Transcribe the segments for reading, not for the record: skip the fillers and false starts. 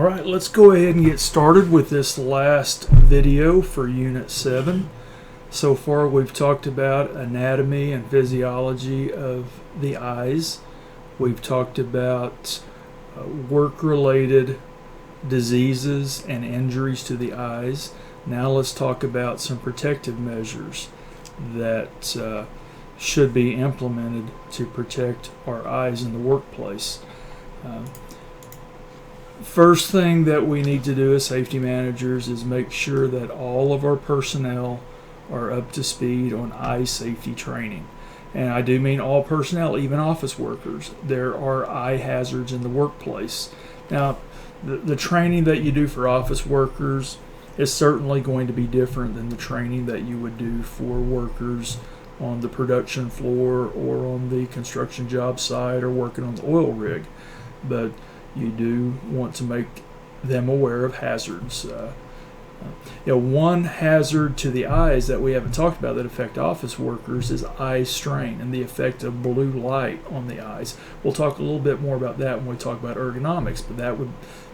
Alright, let's go ahead and get started with this last video for Unit 7. So far we've talked about anatomy and physiology of the eyes. We've talked about work-related diseases and injuries to the eyes. Now let's talk about some protective measures that should be implemented to protect our eyes in the workplace. First thing that we need to do as safety managers is make sure that all of our personnel are up to speed on eye safety training. And I do mean all personnel, even office workers. There are eye hazards in the workplace. Now, the training that you do for office workers is certainly going to be different than the training that you would do for workers on the production floor or on the construction job site or working on the oil rig. But you do want to make them aware of hazards. One hazard to the eyes that we haven't talked about that affect office workers is eye strain and the effect of blue light on the eyes. We'll talk a little bit more about that when we talk about ergonomics, but that would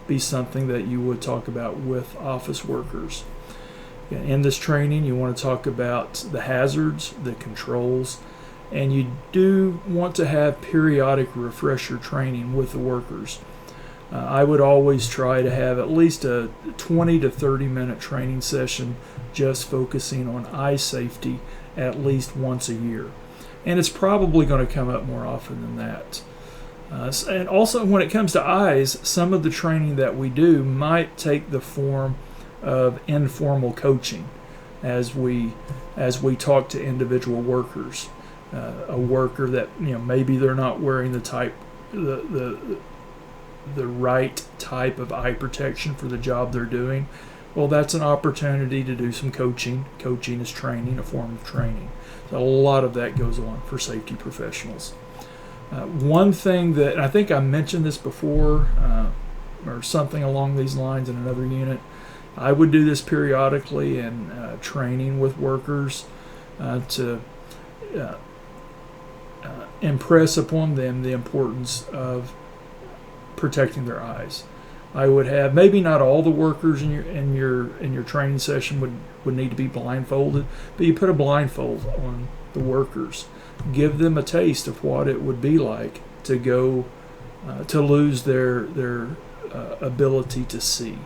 be something that you would talk about with office workers. In this training, you want to talk about the hazards, the controls, and you do want to have periodic refresher training with the workers. I would always try to have at least a 20 to 30 minute training session just focusing on eye safety at least once a year. And it's probably going to come up more often than that. And also when it comes to eyes, some of the training that we do might take the form of informal coaching as we talk to individual workers. A worker that maybe they're not wearing the right type of eye protection for the job they're doing. Well, that's an opportunity to do some coaching. Coaching is training, a form of training. So a lot of that goes on for safety professionals. One thing that, and I think I mentioned this before, or something along these lines in another unit, I would do this periodically in training with workers to impress upon them the importance of protecting their eyes. I would have, maybe not all the workers in your training session would need to be blindfolded, but you put a blindfold on the workers. Give them a taste of what it would be like to go to lose their ability to see,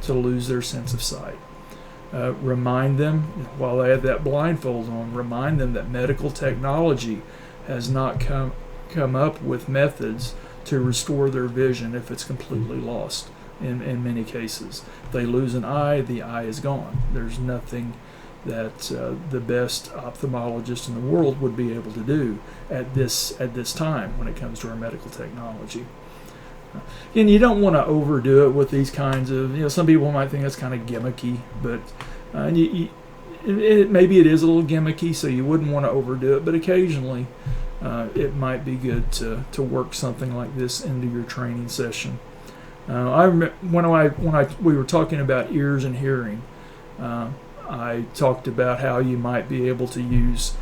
to lose their sense of sight. Remind them, while they have that blindfold on, remind them that medical technology has not come up with methods to restore their vision if it's completely lost. In many cases, if they lose an eye, the eye is gone. There's nothing that the best ophthalmologist in the world would be able to do at this time when it comes to our medical technology. And you don't want to overdo it with these kinds of, some people might think that's kind of gimmicky, but maybe it is a little gimmicky, so you wouldn't want to overdo it, but occasionally it might be good to work something like this into your training session. I remember when we were talking about ears and hearing, I talked about how you might be able to use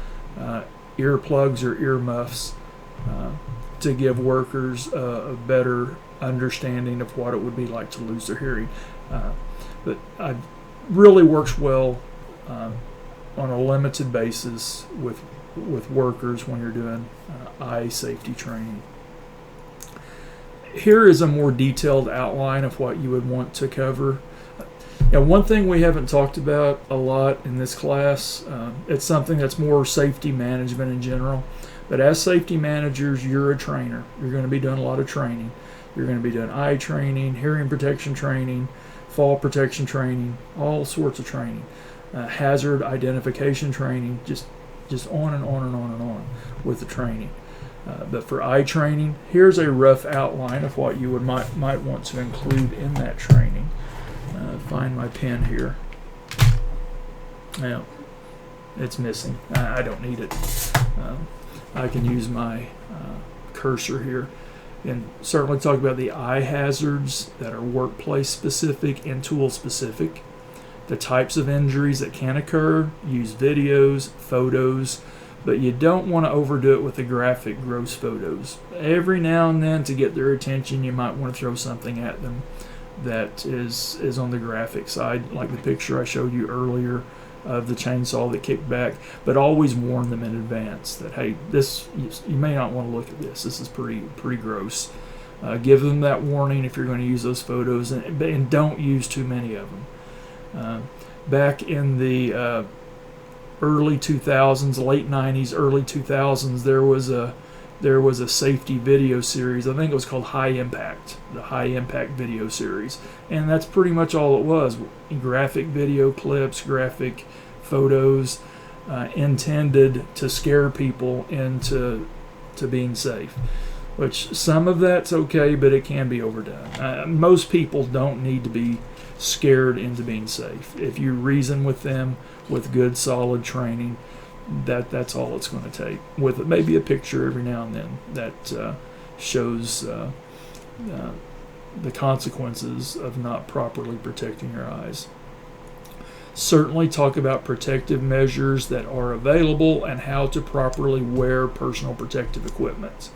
earplugs or earmuffs to give workers a better understanding of what it would be like to lose their hearing. But it really works well on a limited basis with workers when you're doing eye safety training. Here is a more detailed outline of what you would want to cover. Now, one thing we haven't talked about a lot in this class, it's something that's more safety management in general, but as safety managers, you're a trainer. You're going to be doing a lot of training. You're going to be doing eye training, hearing protection training, fall protection training, all sorts of training, hazard identification training, just on and on and on and on with the training. But for eye training, here's a rough outline of what you might want to include in that training. Find my pen here. Now, it's missing. I don't need it. I can use my cursor here. And certainly talk about the eye hazards that are workplace specific and tool specific. The types of injuries that can occur. Use videos, photos, but you don't want to overdo it with the graphic, gross photos. Every now and then, to get their attention, you might want to throw something at them, that is on the graphic side, like the picture I showed you earlier of the chainsaw that kicked back. But always warn them in advance that, hey, this, you may not want to look at this. This is pretty gross. Give them that warning if you're going to use those photos, and don't use too many of them. Back in the early 2000s, late 90s, early 2000s, there was a safety video series. I think it was called High Impact, the High Impact video series, and that's pretty much all it was: graphic video clips, graphic photos, intended to scare people into being safe. Which some of that's okay, but it can be overdone. Most people don't need to be scared into being safe. If you reason with them with good, solid training, that's all it's going to take. With maybe a picture every now and then that shows the consequences of not properly protecting your eyes. Certainly talk about protective measures that are available and how to properly wear personal protective equipment.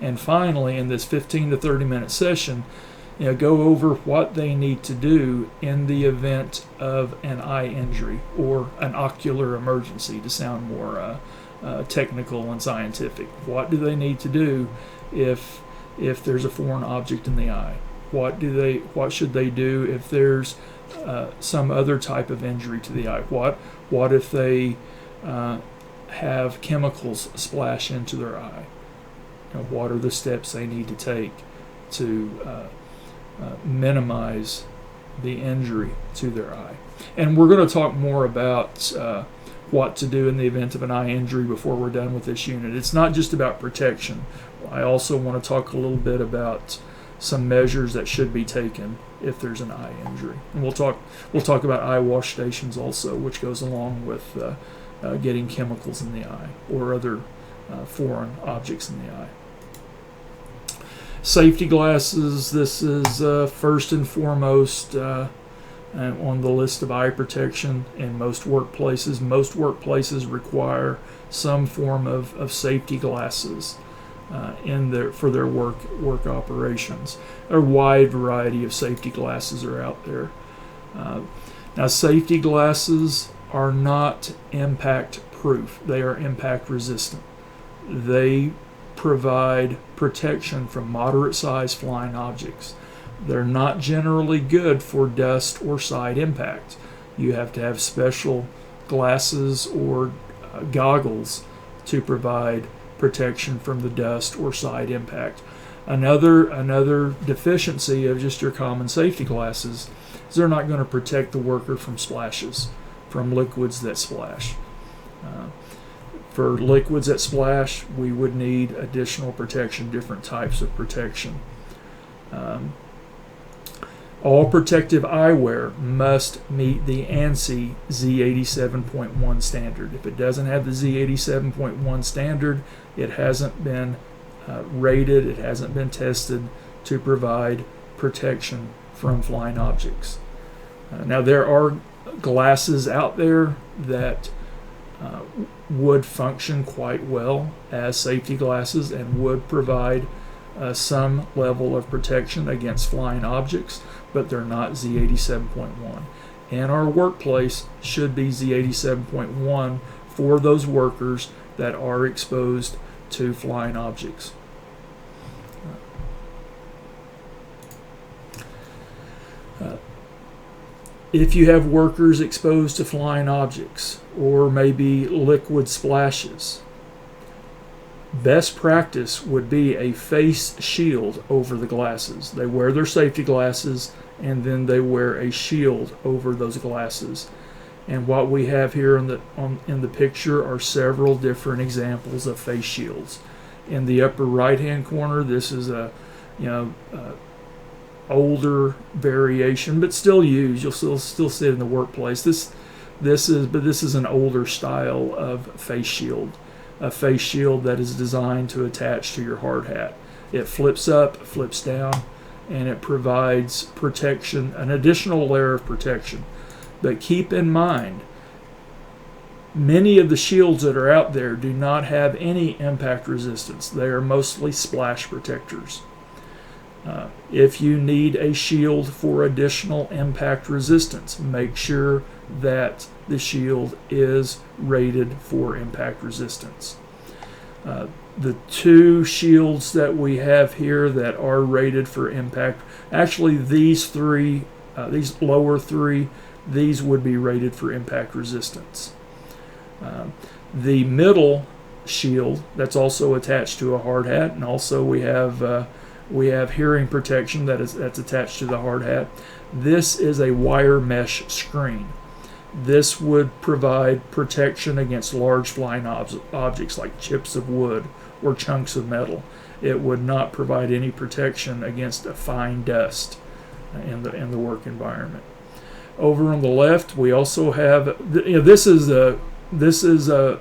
And finally, in this 15 to 30 minute session, go over what they need to do in the event of an eye injury or an ocular emergency, to sound more technical and scientific. What do they need to do if there's a foreign object in the eye? What should they do if there's some other type of injury to the eye? What if they have chemicals splash into their eye? What are the steps they need to take to minimize the injury to their eye? And we're going to talk more about what to do in the event of an eye injury before we're done with this unit. It's not just about protection. I also want to talk a little bit about some measures that should be taken if there's an eye injury. And we'll talk about eye wash stations also, which goes along with getting chemicals in the eye or other foreign objects in the eye. Safety glasses, this is first and foremost on the list of eye protection in most workplaces. Most workplaces require some form of safety glasses for their work operations. A wide variety of safety glasses are out there. Now, safety glasses are not impact proof. They are impact resistant. They provide protection from moderate-sized flying objects. They're not generally good for dust or side impact. You have to have special glasses or goggles to provide protection from the dust or side impact. Another deficiency of just your common safety glasses is they're not going to protect the worker from splashes, from liquids that splash. For liquids that splash, we would need additional protection, different types of protection. All protective eyewear must meet the ANSI Z87.1 standard. If it doesn't have the Z87.1 standard, it hasn't been rated, it hasn't been tested to provide protection from flying objects. Now, there are glasses out there that would function quite well as safety glasses and would provide some level of protection against flying objects, but they're not Z87.1. And our workplace should be Z87.1 for those workers that are exposed to flying objects. If you have workers exposed to flying objects or maybe liquid splashes, best practice would be a face shield over the glasses. They wear their safety glasses and then they wear a shield over those glasses. And what we have here in the picture are several different examples of face shields. In the upper right hand corner, this is a older variation, but still used. You'll still see it in the workplace. This is an older style of face shield. A face shield that is designed to attach to your hard hat. It flips up, flips down, and it provides protection, an additional layer of protection. But keep in mind, many of the shields that are out there do not have any impact resistance. They are mostly splash protectors. If you need a shield for additional impact resistance, make sure that the shield is rated for impact resistance. The two shields that we have here that are rated for impact, actually these three, these lower three, these would be rated for impact resistance. The middle shield that's also attached to a hard hat, and also we have hearing protection that's attached to the hard hat. This is a wire mesh screen. This would provide protection against large flying objects like chips of wood or chunks of metal. It would not provide any protection against a fine dust in the work environment. Over on the left, we also have, this is a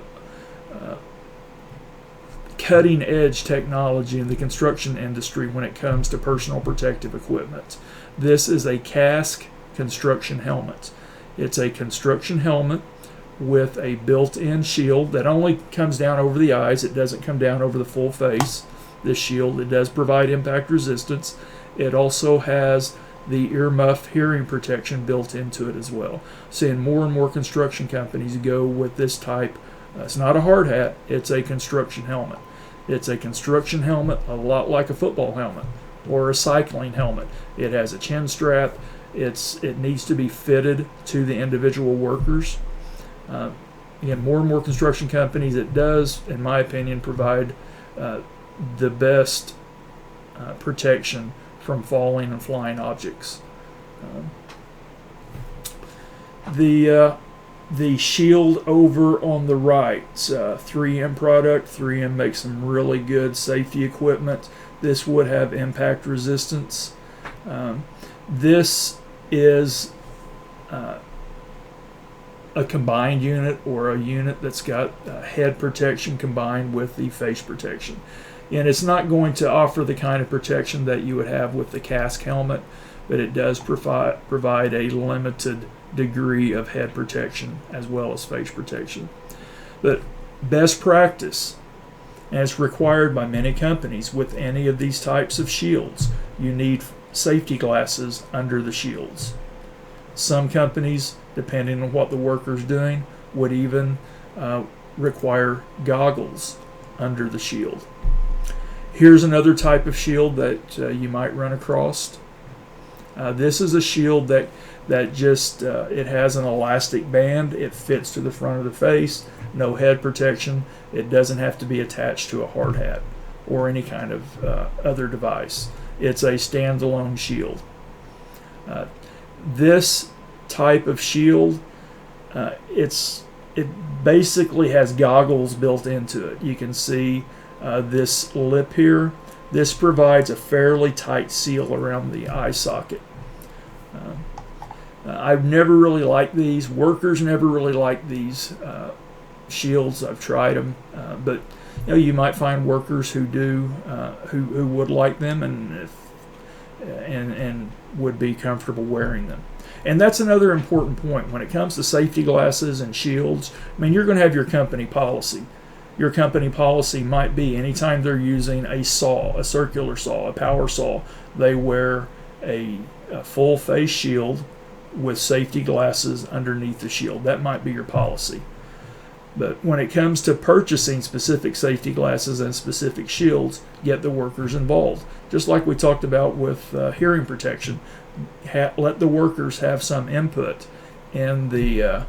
cutting edge technology in the construction industry when it comes to personal protective equipment. This is a CASC construction helmet. It's a construction helmet with a built-in shield that only comes down over the eyes. It doesn't come down over the full face. This shield, it does provide impact resistance. It also has the earmuff hearing protection built into it as well. Seeing more and more construction companies go with this type. It's not a hard hat, it's a construction helmet. It's a construction helmet a lot like a football helmet or a cycling helmet. It has a chin strap. It needs to be fitted to the individual workers. Again, more and more construction companies, it does, in my opinion, provide the best protection from falling and flying objects. The shield over on the right, 3M product. 3M makes some really good safety equipment. This would have impact resistance. This is a combined unit, or a unit that's got head protection combined with the face protection. And it's not going to offer the kind of protection that you would have with the CASC helmet, but it does provide a limited degree of head protection as well as face protection. But best practice, as required by many companies with any of these types of shields, you need safety glasses under the shields. Some companies, depending on what the worker's doing, would even require goggles under the shield. Here's another type of shield that you might run across. This is a shield that just, it has an elastic band. It fits to the front of the face. No head protection. It doesn't have to be attached to a hard hat or any kind of other device. It's a standalone shield. This type of shield, it basically has goggles built into it. You can see this lip here. This provides a fairly tight seal around the eye socket. I've never really liked these. Workers never really liked these shields. I've tried them, but you might find workers who do, who would like them and would be comfortable wearing them. And that's another important point when it comes to safety glasses and shields. I mean, you're going to have your company policy. Your company policy might be anytime they're using a saw, a circular saw, a power saw, they wear a full face shield with safety glasses underneath the shield. That might be your policy. But when it comes to purchasing specific safety glasses and specific shields, get the workers involved. Just like we talked about with hearing protection, let the workers have some input in the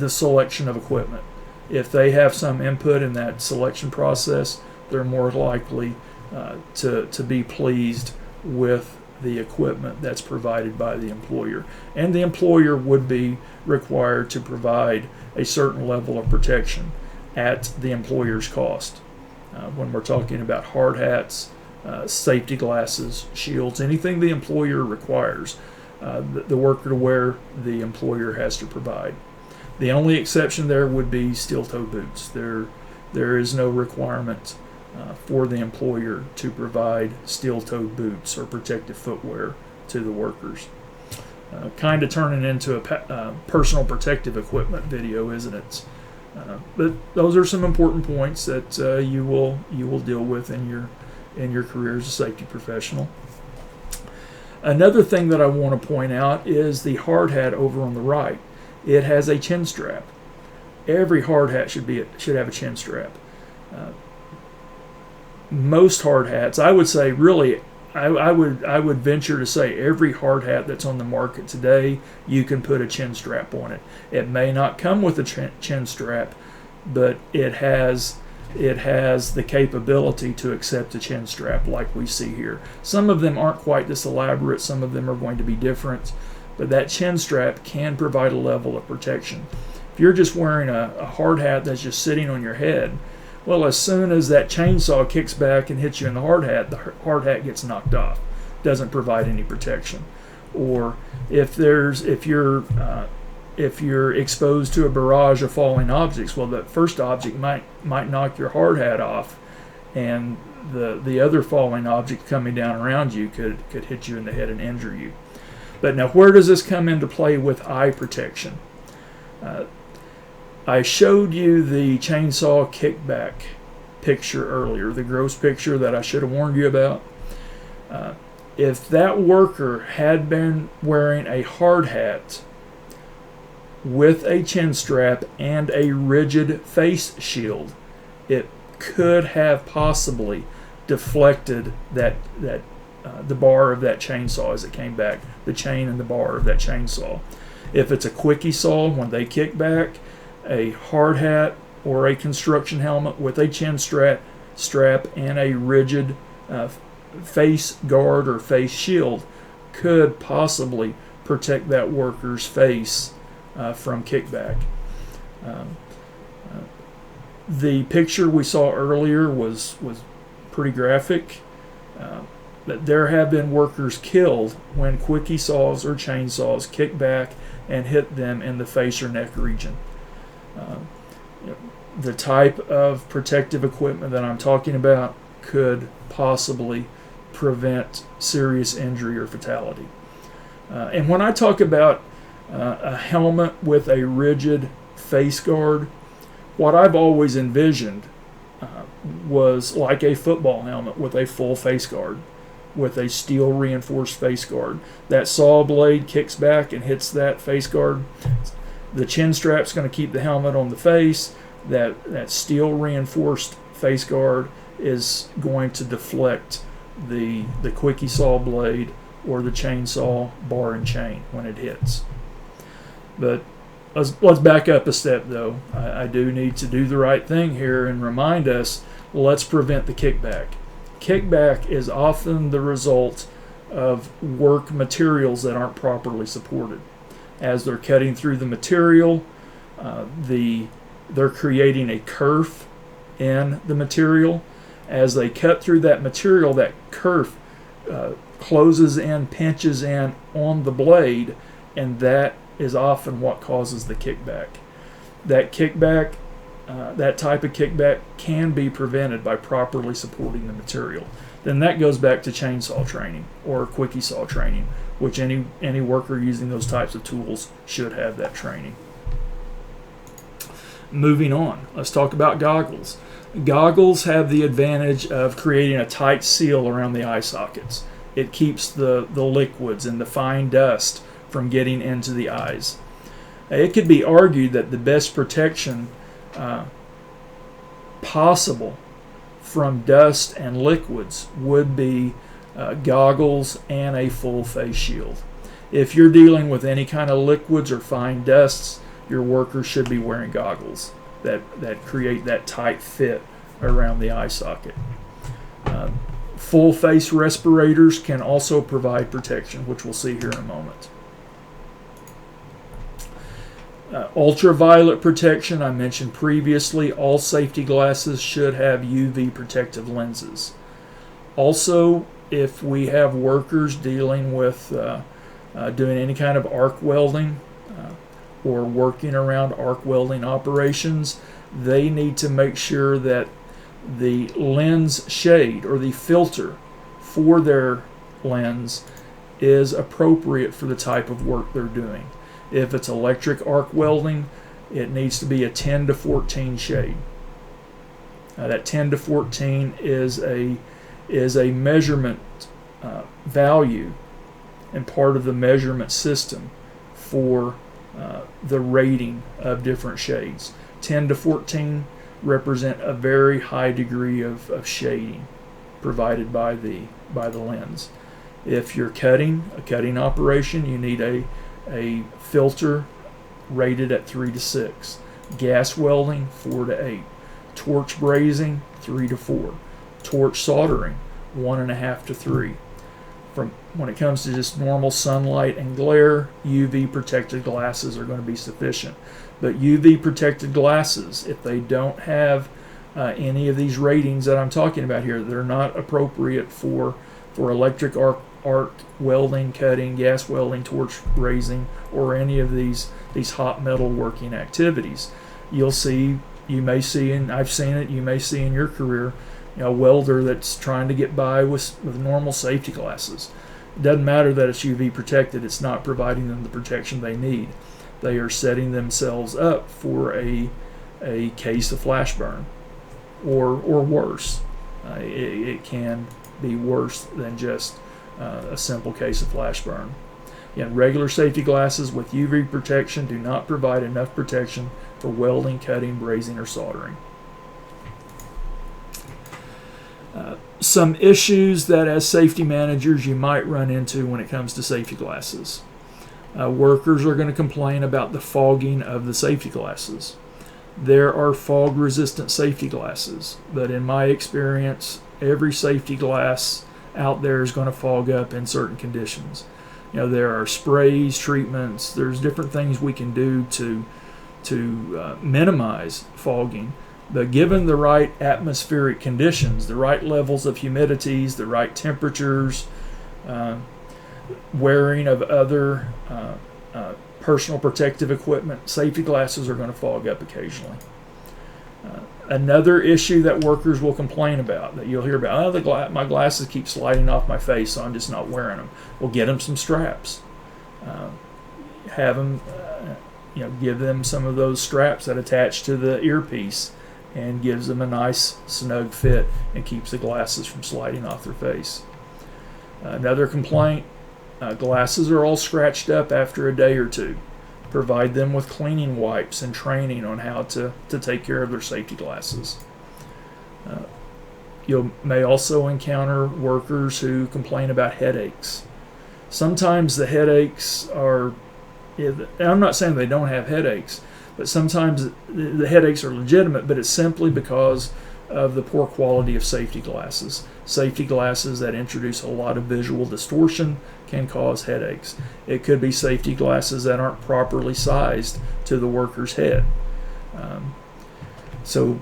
selection of equipment. If they have some input in that selection process, they're more likely to be pleased with the equipment that's provided by the employer. And the employer would be required to provide a certain level of protection at the employer's cost. When we're talking about hard hats, safety glasses, shields, anything the employer requires, the worker to wear, the employer has to provide. The only exception there would be steel-toe boots. There is no requirement for the employer to provide steel-toed boots or protective footwear to the workers. Kind of turning into a personal protective equipment video, isn't it? But those are some important points that you will deal with in in your career as a safety professional. Another thing that I want to point out is the hard hat over on the right. It has a chin strap. Every hard hat should have a chin strap. Most hard hats, I would say, really, I would venture to say every hard hat that's on the market today, you can put a chin strap on it. It may not come with a chin strap, but it has the capability to accept a chin strap like we see here. Some of them aren't quite this elaborate, some of them are going to be different, but that chin strap can provide a level of protection. If you're just wearing a hard hat that's just sitting on your head, well, as soon as that chainsaw kicks back and hits you in the hard hat gets knocked off. Doesn't provide any protection. Or if you're exposed to a barrage of falling objects, well, that first object might knock your hard hat off, and the other falling object coming down around you could hit you in the head and injure you. But now, where does this come into play with eye protection? I showed you the chainsaw kickback picture earlier, the gross picture that I should have warned you about. If that worker had been wearing a hard hat with a chin strap and a rigid face shield, it could have possibly deflected the bar of that chainsaw as it came back, the chain and the bar of that chainsaw. If it's a quickie saw, when they kick back, a hard hat or a construction helmet with a chin strap and a rigid face guard or face shield could possibly protect that worker's face from kickback. The picture we saw earlier was pretty graphic. But there have been workers killed when quickie saws or chainsaws kick back and hit them in the face or neck region. The type of protective equipment that I'm talking about could possibly prevent serious injury or fatality. And when I talk about a helmet with a rigid face guard, what I've always envisioned was like a football helmet with a full face guard, with a steel reinforced face guard. That saw blade kicks back and hits that face guard. The chin strap's going to keep the helmet on the face. That steel reinforced face guard is going to deflect the quickie saw blade or the chainsaw bar and chain when it hits. But let's back up a step, though. I do need to do the right thing here and remind us, let's prevent the kickback. Kickback is often the result of work materials that aren't properly supported. As they're cutting through the material, they're creating a kerf in the material. As they cut through that material, that kerf closes in, pinches in on the blade, and that is often what causes the kickback. That type of kickback can be prevented by properly supporting the material. Then that goes back to chainsaw training or quickie saw training, which any worker using those types of tools should have that training. Moving on, let's talk about goggles. Goggles have the advantage of creating a tight seal around the eye sockets. It keeps the liquids and the fine dust from getting into the eyes. It could be argued that the best protection possible from dust and liquids would be goggles and a full face shield. If you're dealing with any kind of liquids or fine dusts, your worker should be wearing goggles that create that tight fit around the eye socket. Full face respirators can also provide protection, which we'll see here in a moment. Ultraviolet protection, I mentioned previously, all safety glasses should have UV protective lenses. Also, if we have workers dealing with doing any kind of arc welding or working around arc welding operations, they need to make sure that the lens shade or the filter for their lens is appropriate for the type of work they're doing. If it's electric arc welding, it needs to be a 10 to 14 shade. That 10 to 14 is a is a measurement value and part of the measurement system for the rating of different shades. 10 to 14 represent a very high degree of shading provided by the lens. If you're cutting, a cutting operation, you need a filter rated at 3 to 6. Gas welding, 4 to 8. Torch brazing, 3 to 4. Torch soldering, 1.5 to 3. When it comes to just normal sunlight and glare, UV protected glasses are going to be sufficient. But UV protected glasses, if they don't have any of these ratings that I'm talking about here, they're not appropriate for electric arc welding, cutting, gas welding, torch brazing, or any of these hot metal working activities. You may see, and I've seen it, you may see in your career, a welder that's trying to get by with normal safety glasses. It doesn't matter that it's UV protected, it's not providing them the protection they need. They are setting themselves up for a case of flash burn, or worse. It can be worse than just a simple case of flash burn. Again, regular safety glasses with UV protection do not provide enough protection for welding, cutting, brazing, or soldering. Some issues that as safety managers you might run into when it comes to safety glasses. Workers are going to complain about the fogging of the safety glasses. There are fog resistant safety glasses, but in my experience, every safety glass out there is going to fog up in certain conditions. There are sprays, treatments, there's different things we can do to minimize fogging. But given the right atmospheric conditions, the right levels of humidities, the right temperatures, wearing of other personal protective equipment, safety glasses are going to fog up occasionally. Another issue that workers will complain about, that you'll hear about, my glasses keep sliding off my face, so I'm just not wearing them. Well, get them some straps. Have them, give them some of those straps that attach to the earpiece, and gives them a nice snug fit and keeps the glasses from sliding off their face. Another complaint, glasses are all scratched up after a day or two. Provide them with cleaning wipes and training on how to take care of their safety glasses. You may also encounter workers who complain about headaches. Sometimes the headaches are, I'm not saying they don't have headaches, but sometimes the headaches are legitimate, but it's simply because of the poor quality of safety glasses. Safety glasses that introduce a lot of visual distortion can cause headaches. It could be safety glasses that aren't properly sized to the worker's head. So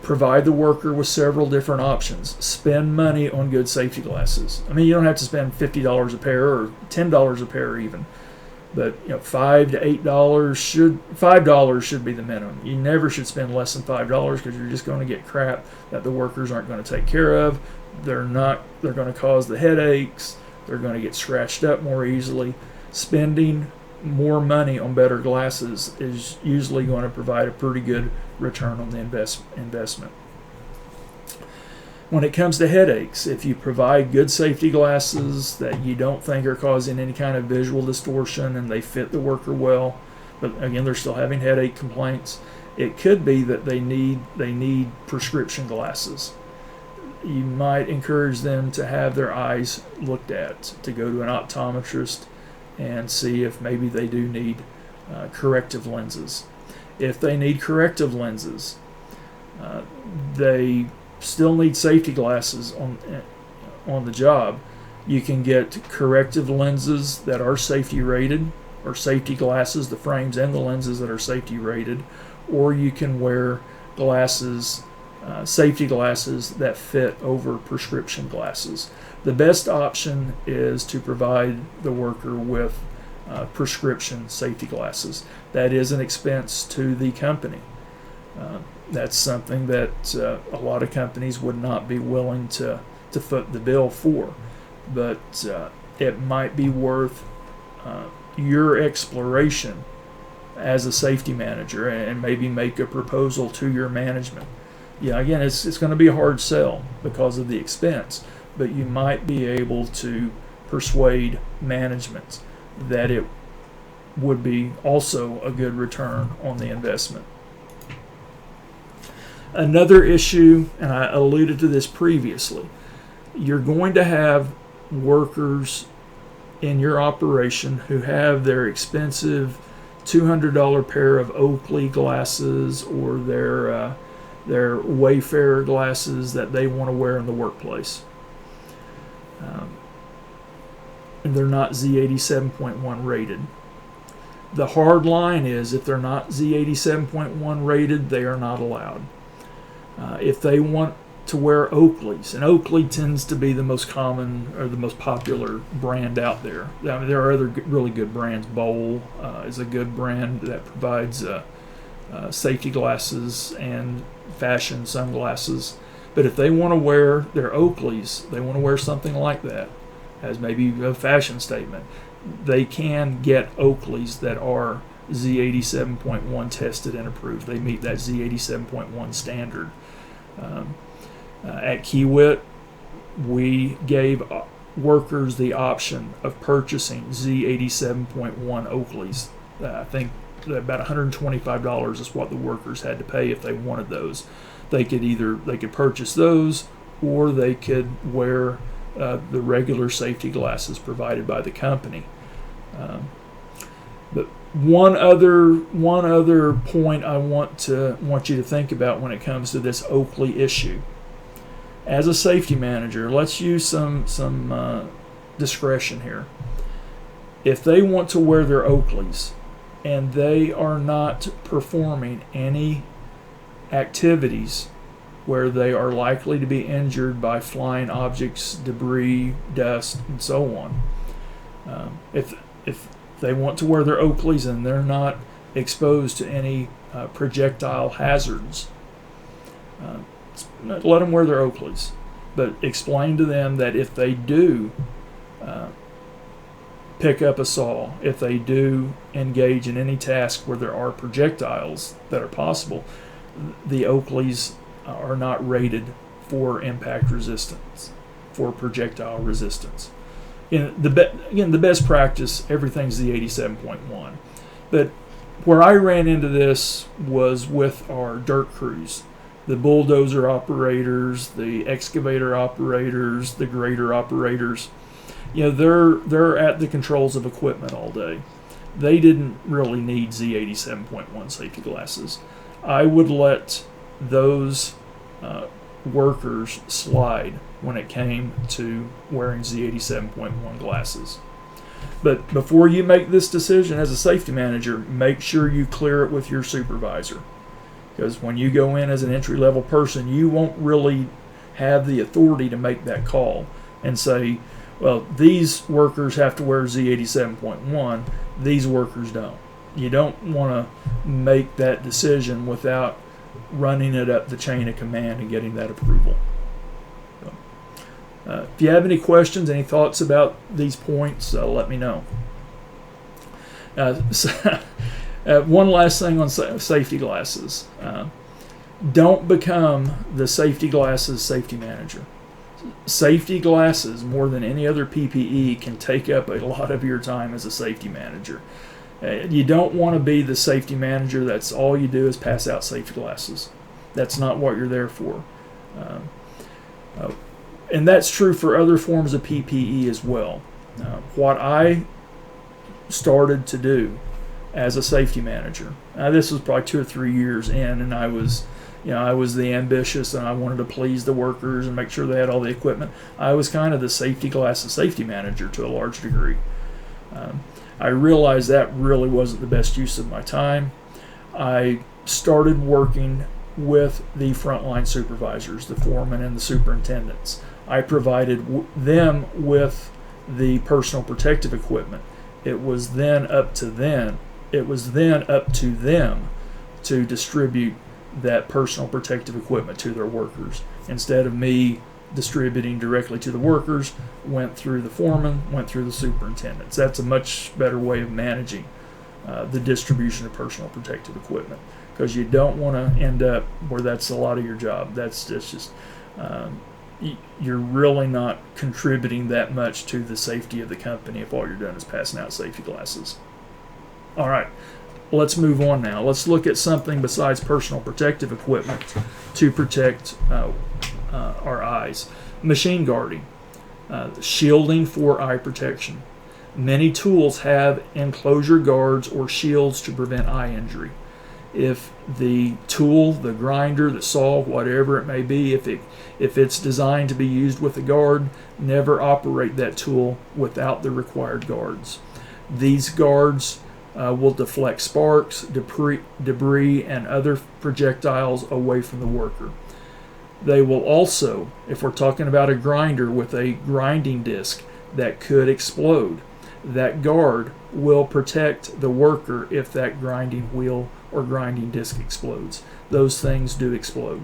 provide the worker with several different options. Spend money on good safety glasses. You don't have to spend $50 a pair or $10 a pair even. But $5 to $8 should be the minimum. You never should spend less than $5 because you're just going to get crap that the workers aren't going to take care of. They're going to cause the headaches. They're going to get scratched up more easily. Spending more money on better glasses is usually going to provide a pretty good return on the investment. When it comes to headaches, if you provide good safety glasses that you don't think are causing any kind of visual distortion and they fit the worker well, but again, they're still having headache complaints, it could be that they need prescription glasses. You might encourage them to have their eyes looked at, to go to an optometrist and see if maybe they do need corrective lenses. If they need corrective lenses, they still need safety glasses on the job. You can get corrective lenses that are safety rated, or safety glasses, the frames and the lenses that are safety rated, or you can wear glasses, safety glasses that fit over prescription glasses. The best option is to provide the worker with prescription safety glasses. That is an expense to the company. That's something that a lot of companies would not be willing to foot the bill for, but it might be worth your exploration as a safety manager, and maybe make a proposal to your management Yeah, again, it's going to be a hard sell because of the expense, but you might be able to persuade management that it would be also a good return on the investment. Another issue, and I alluded to this previously, you're going to have workers in your operation who have their expensive $200 pair of Oakley glasses or their Wayfarer glasses that they want to wear in the workplace. And they're not Z87.1 rated. The hard line is if they're not Z87.1 rated, they are not allowed. If they want to wear Oakleys, and Oakley tends to be the most common or the most popular brand out there. I mean, there are other really good brands. Bowl is a good brand that provides safety glasses and fashion sunglasses. But if they want to wear their Oakleys, they want to wear something like that as maybe a fashion statement, they can get Oakleys that are Z87.1 tested and approved. They meet that Z87.1 standard. At Kiewit, we gave workers the option of purchasing Z87.1 Oakleys. I think about $125 is what the workers had to pay if they wanted those. They could purchase those, or they could wear the regular safety glasses provided by the company. But one other point I want you to think about when it comes to this Oakley issue. As a safety manager, let's use some discretion here. If they want to wear their Oakleys and they are not performing any activities where they are likely to be injured by flying objects, debris, dust, and so on, if they want to wear their Oakleys and they're not exposed to any projectile hazards, let them wear their Oakleys. But explain to them that if they do pick up a saw, if they do engage in any task where there are projectiles that are possible, the Oakleys are not rated for impact resistance, for projectile resistance. The best practice, everything's the 87.1. But where I ran into this was with our dirt crews, the bulldozer operators, the excavator operators, the grader operators. They're at the controls of equipment all day. They didn't really need Z87.1 safety glasses. I would let those workers slide when it came to wearing Z87.1 glasses. But before you make this decision as a safety manager, make sure you clear it with your supervisor. Because when you go in as an entry-level person, you won't really have the authority to make that call and say, well, these workers have to wear Z87.1, these workers don't. You don't want to make that decision without running it up the chain of command and getting that approval. If you have any questions, any thoughts about these points, let me know. One last thing on safety glasses. Don't become the safety glasses safety manager. Safety glasses, more than any other PPE, can take up a lot of your time as a safety manager. You don't want to be the safety manager that's all you do is pass out safety glasses. That's not what you're there for. And that's true for other forms of PPE as well. What I started to do as a safety manager, this was probably 2 or 3 years in, and I was the ambitious and I wanted to please the workers and make sure they had all the equipment. I was kind of the safety glasses safety manager to a large degree. I realized that really wasn't the best use of my time. I started working with the frontline supervisors, the foremen and the superintendents. I provided them with the personal protective equipment. It was then up to them to distribute that personal protective equipment to their workers. Instead of me distributing directly to the workers, went through the foreman, went through the superintendents. That's a much better way of managing the distribution of personal protective equipment, because you don't want to end up where that's a lot of your job. That's just you're really not contributing that much to the safety of the company if all you're doing is passing out safety glasses. All right, let's move on now. Let's look at something besides personal protective equipment to protect our eyes. Machine guarding, shielding for eye protection. Many tools have enclosure guards or shields to prevent eye injury. If the tool, the grinder, the saw, whatever it may be, if it's designed to be used with a guard, never operate that tool without the required guards. These guards will deflect sparks, debris, and other projectiles away from the worker. They will also, if we're talking about a grinder with a grinding disc that could explode, that guard will protect the worker if that grinding wheel or grinding disc explodes. Those things do explode.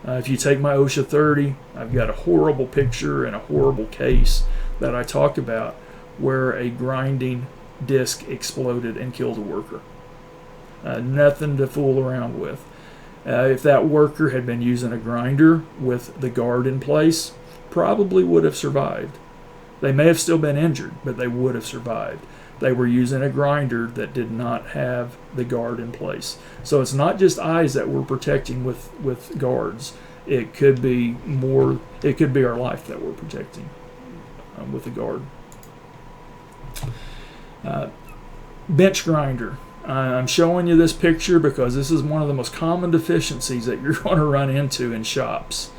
If you take my OSHA 30, I've got a horrible picture and a horrible case that I talk about where a grinding disc exploded and killed a worker. Nothing to fool around with. If that worker had been using a grinder with the guard in place, probably would have survived. They may have still been injured, but they would have survived. They were using a grinder that did not have the guard in place. So it's not just eyes that we're protecting with guards. It could be more. It could be our life that we're protecting with a guard. Bench grinder. I'm showing you this picture because this is one of the most common deficiencies that you're going to run into in shops.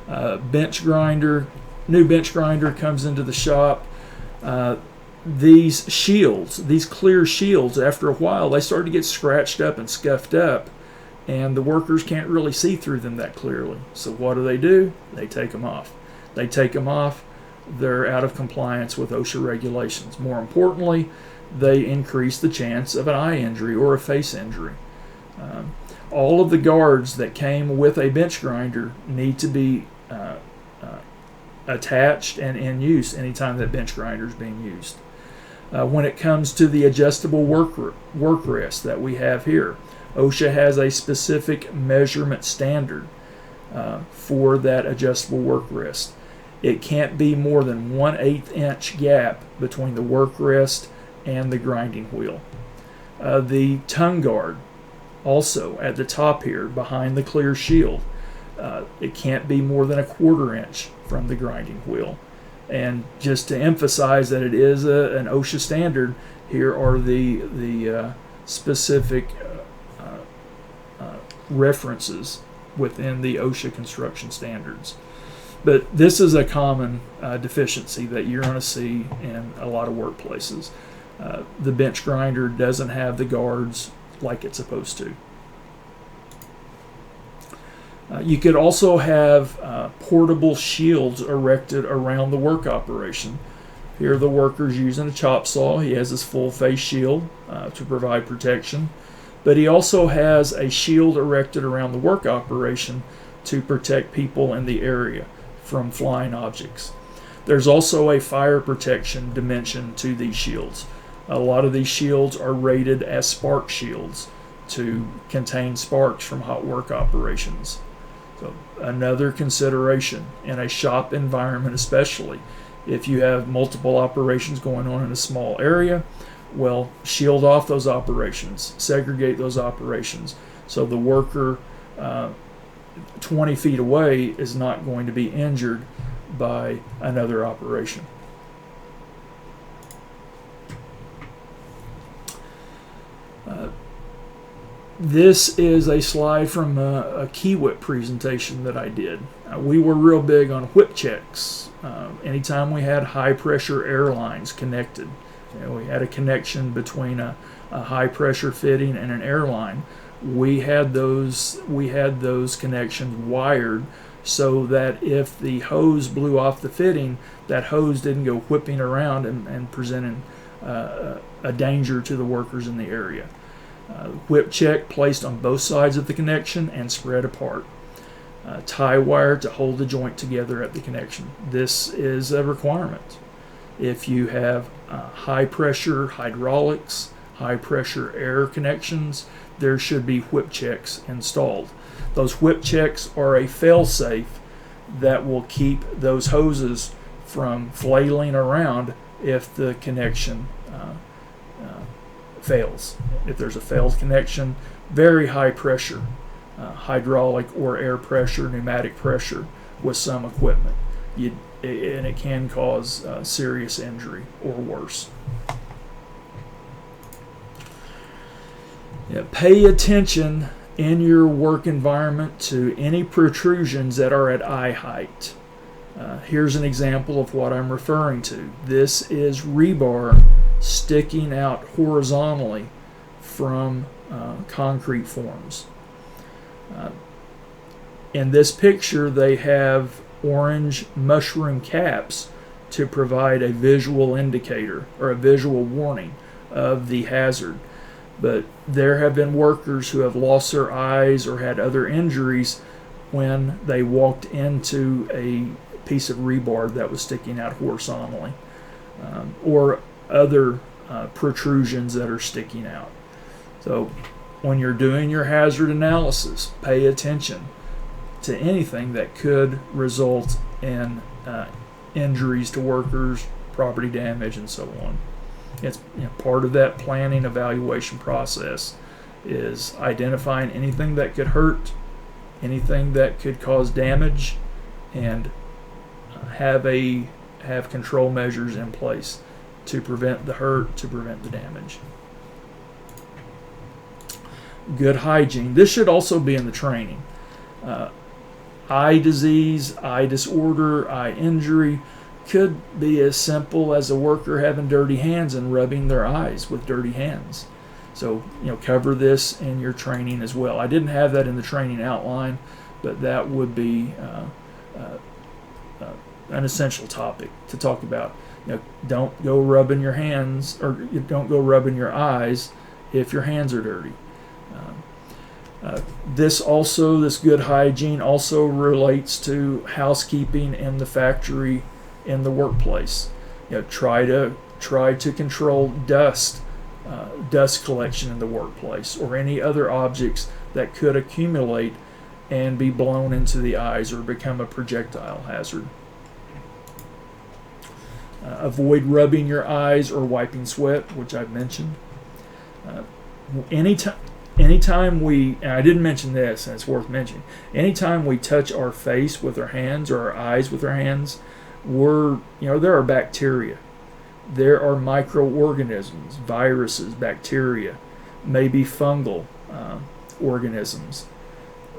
Bench grinder. New bench grinder comes into the shop. These shields, these clear shields, after a while, they start to get scratched up and scuffed up, and the workers can't really see through them that clearly. So what do? They take them off. They take them off. They're out of compliance with OSHA regulations. More importantly, they increase the chance of an eye injury or a face injury. All of the guards that came with a bench grinder need to be attached and in use anytime that bench grinder is being used. When it comes to the adjustable work rest that we have here, OSHA has a specific measurement standard for that adjustable work rest. It can't be more than 1/8 inch gap between the work rest and the grinding wheel. The tongue guard, also at the top here behind the clear shield, it can't be more than 1/4 inch from the grinding wheel. And just to emphasize that it is an OSHA standard, here are the specific references within the OSHA construction standards. But this is a common deficiency that you're going to see in a lot of workplaces. The bench grinder doesn't have the guards like it's supposed to. You could also have portable shields erected around the work operation. Here the worker's using a chop saw. He has his full face shield to provide protection. But he also has a shield erected around the work operation to protect people in the area from flying objects. There's also a fire protection dimension to these shields. A lot of these shields are rated as spark shields to contain sparks from hot work operations. So another consideration in a shop environment, especially if you have multiple operations going on in a small area, well, shield off those operations, segregate those operations, so the worker 20 feet away is not going to be injured by another operation. This is a slide from a key whip presentation that I did. We were real big on whip checks. Anytime we had high pressure airlines connected, we had a connection between a high pressure fitting and an airline. We had those connections wired so that if the hose blew off the fitting, that hose didn't go whipping around and presenting a danger to the workers in the area. Whip check placed on both sides of the connection and spread apart. Tie wire to hold the joint together at the connection. This is a requirement. If you have high pressure hydraulics, high pressure air connections, there should be whip checks installed. Those whip checks are a fail-safe that will keep those hoses from flailing around if the connection fails. If there's a failed connection, very high pressure, hydraulic or air pressure, pneumatic pressure with some equipment, and it can cause serious injury or worse. Yeah, pay attention in your work environment to any protrusions that are at eye height. Here's an example of what I'm referring to. This is rebar sticking out horizontally from concrete forms. In this picture, they have orange mushroom caps to provide a visual indicator or a visual warning of the hazard. But there have been workers who have lost their eyes or had other injuries when they walked into a piece of rebar that was sticking out horizontally, or other protrusions that are sticking out. So when you're doing your hazard analysis, pay attention to anything that could result in injuries to workers, property damage, and so on. It's part of that planning evaluation process is identifying anything that could hurt, anything that could cause damage, and have control measures in place to prevent the hurt, to prevent the damage. Good hygiene. This should also be in the training. Eye disease, eye disorder, eye injury could be as simple as a worker having dirty hands and rubbing their eyes with dirty hands. So, cover this in your training as well. I didn't have that in the training outline, but that would be an essential topic to talk about. Don't go rubbing your hands, or don't go rubbing your eyes if your hands are dirty. This good hygiene also relates to housekeeping in the factory, in the workplace. Try to control dust collection in the workplace, or any other objects that could accumulate and be blown into the eyes or become a projectile hazard. Avoid rubbing your eyes or wiping sweat, which I've mentioned. Anytime we, and I didn't mention this, and it's worth mentioning, anytime we touch our face with our hands or our eyes with our hands, there are bacteria. There are microorganisms, viruses, bacteria, maybe fungal organisms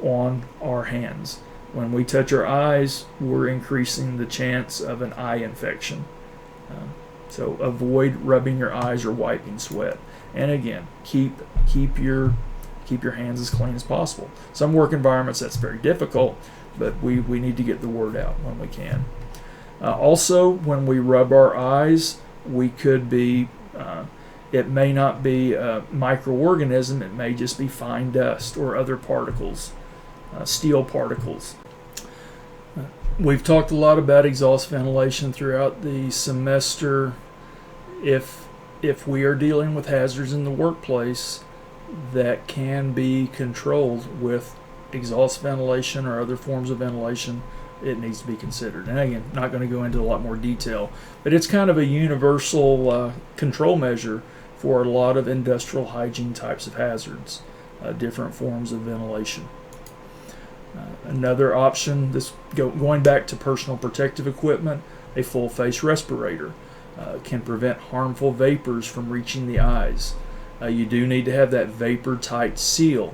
on our hands. When we touch our eyes, we're increasing the chance of an eye infection. So avoid rubbing your eyes or wiping sweat. And again, keep your hands as clean as possible. Some work environments that's very difficult, but we need to get the word out when we can. Also, when we rub our eyes, we could be, it may not be a microorganism, it may just be fine dust or other particles, steel particles. We've talked a lot about exhaust ventilation throughout the semester. If we are dealing with hazards in the workplace that can be controlled with exhaust ventilation or other forms of ventilation, it needs to be considered. And again, not going to go into a lot more detail, but it's kind of a universal control measure for a lot of industrial hygiene types of hazards, different forms of ventilation. Another option, going back to personal protective equipment, a full face respirator can prevent harmful vapors from reaching the eyes. You do need to have that vapor tight seal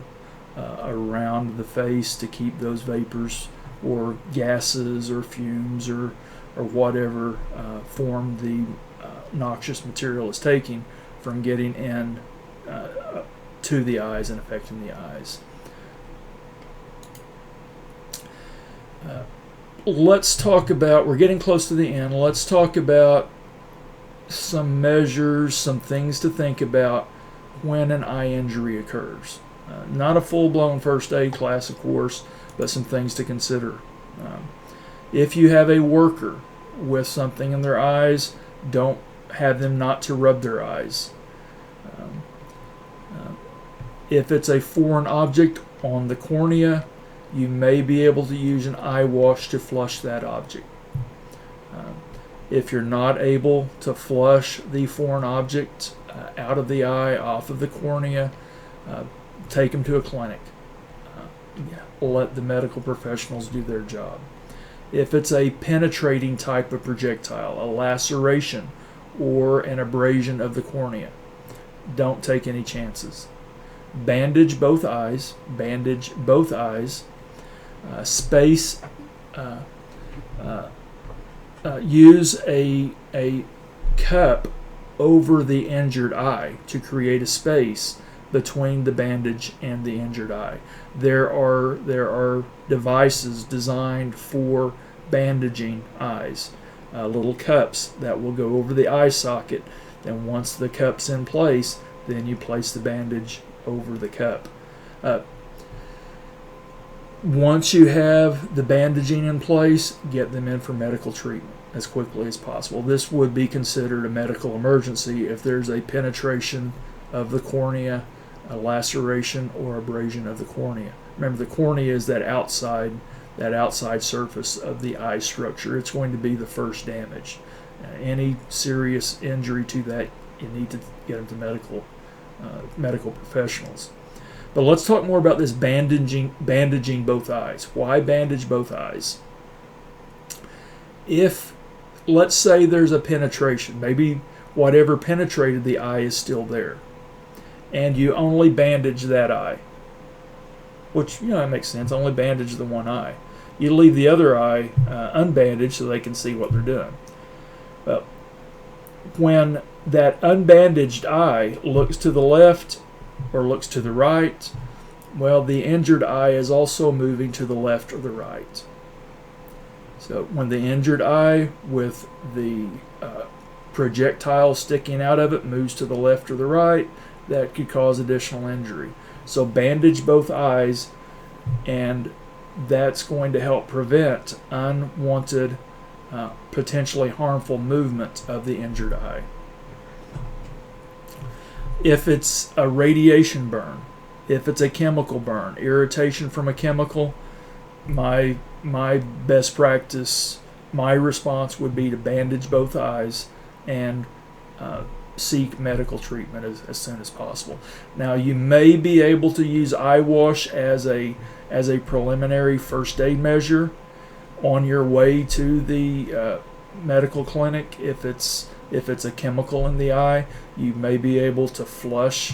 around the face to keep those vapors or gases or fumes or whatever form the noxious material is taking from getting in to the eyes and affecting the eyes. Let's talk about, we're getting close to the end, let's talk about some measures, some things to think about when an eye injury occurs. Not a full-blown first aid class, of course, but some things to consider. If you have a worker with something in their eyes, don't have them not to rub their eyes. If it's a foreign object on the cornea, you may be able to use an eye wash to flush that object. If you're not able to flush the foreign object out of the eye, off of the cornea, take them to a clinic. Let the medical professionals do their job. If it's a penetrating type of projectile, a laceration or an abrasion of the cornea, don't take any chances. Bandage both eyes. Bandage both eyes. Space. Use a cup over the injured eye to create a space between the bandage and the injured eye. There are devices designed for bandaging eyes, little cups that will go over the eye socket. Then once the cup's in place, then you place the bandage over the cup. Once you have the bandaging in place, get them in for medical treatment as quickly as possible. This would be considered a medical emergency if there's a penetration of the cornea, a laceration or abrasion of the cornea. Remember, the cornea is that outside surface of the eye structure. It's going to be the first damage. Any serious injury to that, you need to get them to medical professionals. But let's talk more about this bandaging both eyes. Why bandage both eyes? If, let's say there's a penetration, maybe whatever penetrated the eye is still there, and you only bandage that eye, which, it makes sense, only bandage the one eye. You leave the other eye unbandaged so they can see what they're doing. Well, when that unbandaged eye looks to the left or looks to the right, well, the injured eye is also moving to the left or the right. So when the injured eye with the projectile sticking out of it moves to the left or the right, that could cause additional injury. So bandage both eyes, and that's going to help prevent unwanted, potentially harmful movement of the injured eye. If it's a radiation burn, if it's a chemical burn, irritation from a chemical, my best practice, my response would be to bandage both eyes and seek medical treatment as soon as possible. Now, you may be able to use eye wash as a preliminary first aid measure on your way to the medical clinic. If it's a chemical in the eye, you may be able to flush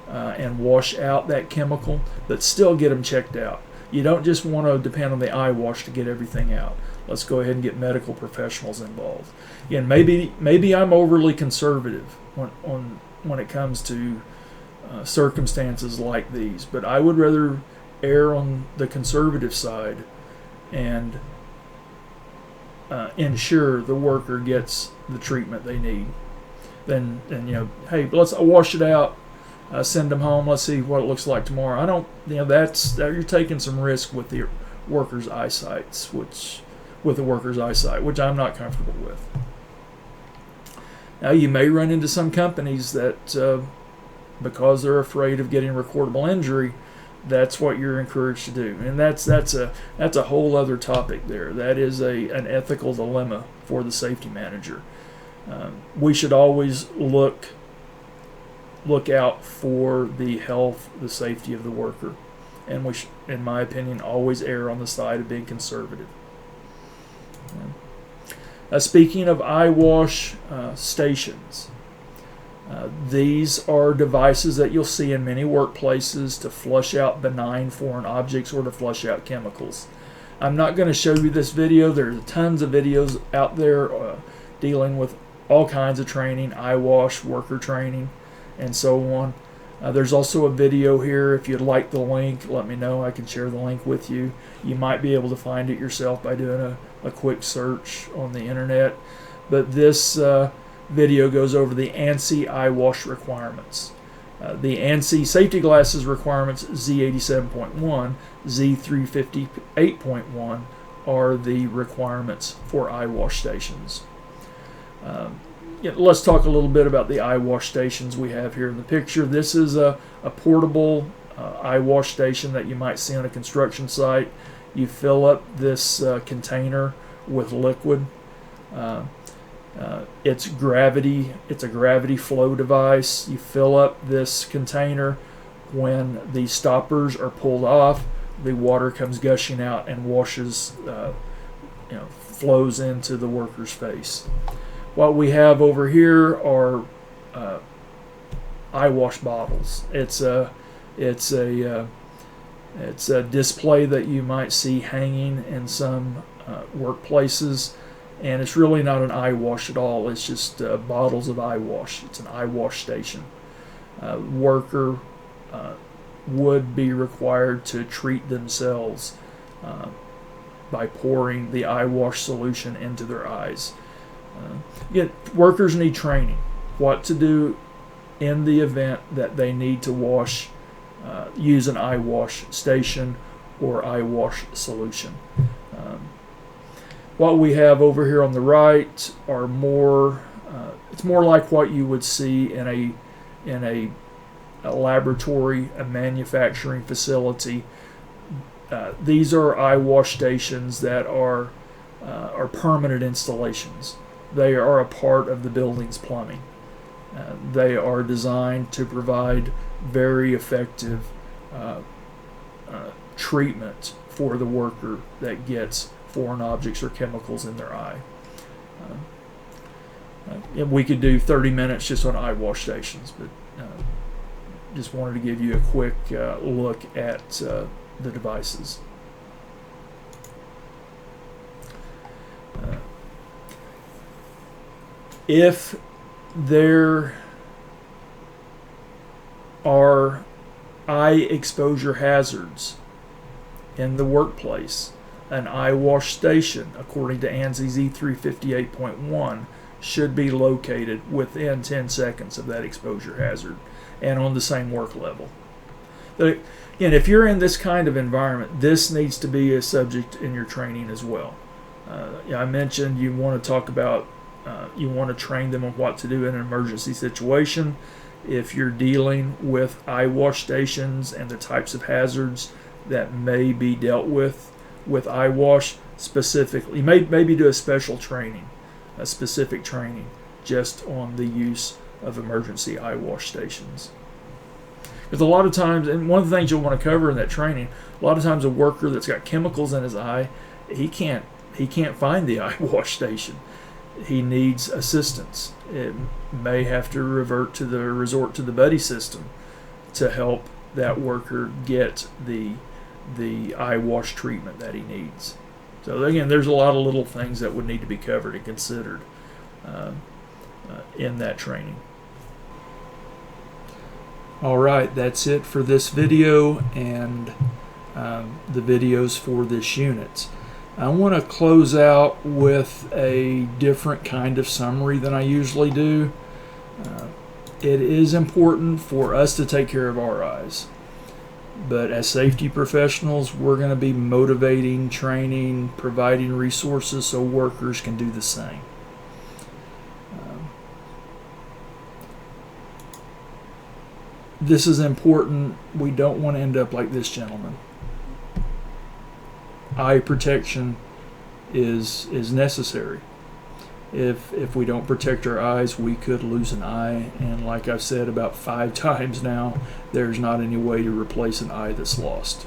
and wash out that chemical, but still get them checked out. You don't just want to depend on the eye wash to get everything out. Let's go ahead and get medical professionals involved. Again, maybe I'm overly conservative when it comes to circumstances like these, but I would rather err on the conservative side and ensure the worker gets the treatment they need. Then hey, let's wash it out, send them home. Let's see what it looks like tomorrow. I don't, that you're taking some risk with the worker's eyesight, which I'm not comfortable with. Now, you may run into some companies that, because they're afraid of getting recordable injury, that's what you're encouraged to do, and that's a whole other topic there. That is an ethical dilemma for the safety manager. We should always look out for the health, the safety of the worker, and we should, in my opinion, always err on the side of being conservative. Speaking of eye wash stations, these are devices that you'll see in many workplaces to flush out benign foreign objects or to flush out chemicals. I'm not going to show you this video. There's tons of videos out there dealing with all kinds of training, eye wash, worker training, and so on. There's also a video here. If you'd like the link, let me know. I can share the link with you. You might be able to find it yourself by doing a quick search on the internet. But this video goes over the ANSI eye wash requirements. The ANSI safety glasses requirements Z87.1, Z358.1 are the requirements for eye wash stations. Let's talk a little bit about the eye wash stations we have here in the picture. This is a portable eye wash station that you might see on a construction site. You fill up this container with liquid. It's a gravity flow device. You fill up this container. When the stoppers are pulled off, the water comes gushing out and washes, flows into the worker's face. What we have over here are eye wash bottles. It's a display that you might see hanging in some workplaces, and it's really not an eye wash at all. It's just bottles of eye wash. It's an eye wash station. Worker would be required to treat themselves by pouring the eye wash solution into their eyes. Workers need training what to do in the event that they need to use an eye wash station or eye wash solution. What we have over here on the right are it's more like what you would see in a laboratory, a manufacturing facility. These are eye wash stations that are permanent installations. They are a part of the building's plumbing. They are designed to provide very effective treatment for the worker that gets foreign objects or chemicals in their eye. We could do 30 minutes just on eye wash stations, but just wanted to give you a quick look at the devices. If there are eye exposure hazards in the workplace, an eye wash station, according to ANSI Z358.1, should be located within 10 seconds of that exposure hazard and on the same work level. Again, if you're in this kind of environment, this needs to be a subject in your training as well. I mentioned you want to talk about, you want to train them on what to do in an emergency situation. If you're dealing with eye wash stations and the types of hazards that may be dealt with eye wash specifically, maybe do a special training, a specific training just on the use of emergency eye wash stations. Because a lot of times, and one of the things you'll want to cover in that training, a lot of times a worker that's got chemicals in his eye, he can't find the eye wash station. He needs assistance. It may have to resort to the buddy system to help that worker get the eye wash treatment that he needs. So again, there's a lot of little things that would need to be covered and considered in that training. All right, that's it for this video and the videos for this unit. I want to close out with a different kind of summary than I usually do. It is important for us to take care of our eyes, but as safety professionals, we're going to be motivating, training, providing resources so workers can do the same. This is important. We don't want to end up like this gentleman. Eye protection is necessary. If we don't protect our eyes, we could lose an eye, and like I've said about 5 times now, there's not any way to replace an eye that's lost.